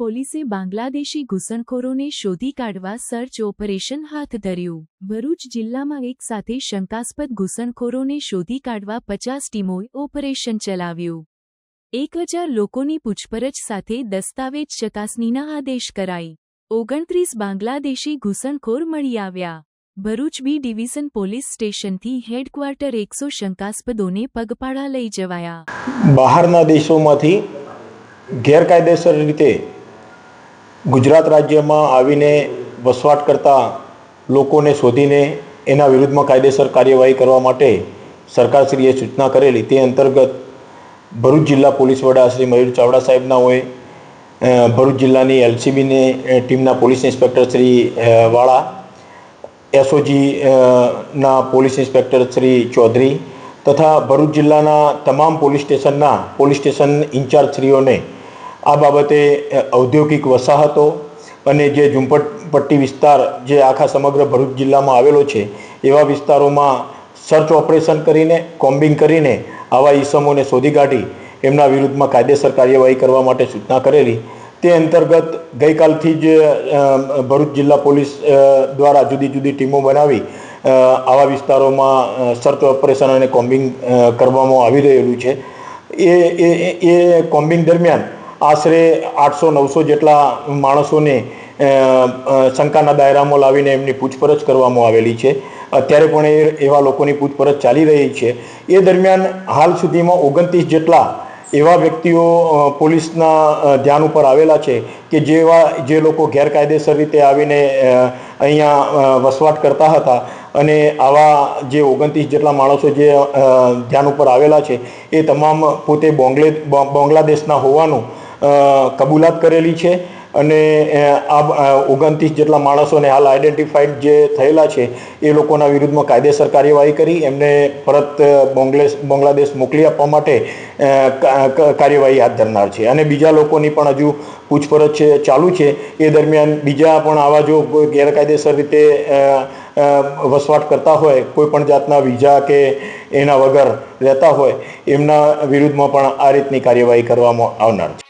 પોલીસે બાંગ્લાદેશી ઘૂસણખોરોને શોધી કાઢવા સર્ચ ઓપરેશન હાથ ધર્યું। ભરૂચ જિલ્લામાં એક સાથે શંકાસ્પદ ઘૂસણખોરોને શોધી કાઢવા 50 ટીમોએ ઓપરેશન ચલાવ્યું। 1000 લોકોની પૂછપરછ સાથે દસ્તાવેજ ચકાસણીના આદેશ કરાઈ। 29 બાંગ્લાદેશી ઘૂસણખોર મળી આવ્યા। ભરૂચ બી ડિવિઝન પોલીસ સ્ટેશનથી હેડક્વાર્ટર 100 શંકાસ્પદોને પગપાળા લઈ જવાયા। બહારના દેશોમાંથી ગેરકાયદેસર રીતે ગુજરાત રાજ્યમાં આવીને વસવાટ કરતા લોકોને શોધીને એના વિરુદ્ધમાં કાયદેસર કાર્યવાહી કરવા માટે સરકારશ્રીએ સૂચના કરેલી। તે અંતર્ગત ભરૂચ જિલ્લા પોલીસ વડા શ્રી મયુર ચાવડા સાહેબના હોય, ભરૂચ જિલ્લાની એલસીબીની ટીમના પોલીસ ઇન્સ્પેક્ટર શ્રી વાળા, એસઓજી ના પોલીસ ઇન્સ્પેક્ટર શ્રી ચૌધરી તથા ભરૂચ જિલ્લાના તમામ પોલીસ સ્ટેશન ઇન્ચાર્જ શ્રીઓને આ બાબતે ઔદ્યોગિક વસાહતો અને જે ઝુંપડપટ્ટી વિસ્તાર જે આખા સમગ્ર ભરૂચ જિલ્લામાં આવેલો છે એવા વિસ્તારોમાં સર્ચ ઓપરેશન કરીને કોમ્બિંગ કરીને આવા ઈસમોને શોધી કાઢી એમના વિરુદ્ધમાં કાયદેસર કાર્યવાહી કરવા માટે સૂચના કરેલી। તે અંતર્ગત ગઈકાલથી જ ભરૂચ જિલ્લા પોલીસ દ્વારા જુદી જુદી ટીમો બનાવી આવા વિસ્તારોમાં સર્ચ ઓપરેશન અને કોમ્બિંગ કરવામાં આવી રહેલું છે। એ કોમ્બિંગ દરમિયાન આશરે 800-900 જેટલા માણસોને શંકાના દાયરામાં લાવીને એમની પૂછપરછ કરવામાં આવેલી છે। અત્યારે પણ એવા લોકોની પૂછપરછ ચાલી રહી છે। એ દરમિયાન હાલ સુધીમાં 29 જેટલા એવા વ્યક્તિઓ પોલીસના ધ્યાન ઉપર આવેલા છે કે જે લોકો ગેરકાયદેસર રીતે આવીને અહીંયા વસવાટ કરતા હતા અને આવા જે 29 જેટલા માણસો જે ધ્યાન ઉપર આવેલા છે એ તમામ પોતે બાંગ્લાદેશના હોવાનું કબૂલાત કરેલી છે અને આ 29 જેટલા માણસોને હાલ આઈડેન્ટિફાઈડ જે થયેલા છે એ લોકોના વિરુદ્ધમાં કાયદેસર કાર્યવાહી કરી એમને પરત બાંગ્લાદેશ મોકલી આપવા માટે કાર્યવાહી હાથ ધરનાર છે અને બીજા લોકોની પણ હજુ પૂછપરછ ચાલુ છે। એ દરમિયાન બીજા પણ આવા જો ગેરકાયદેસર રીતે વસવાટ કરતા હોય, કોઈ પણ જાતના વિઝા કે એના વગર રહેતા હોય એમના વિરુદ્ધમાં પણ આ રીતની કાર્યવાહી કરવામાં આવનાર છે।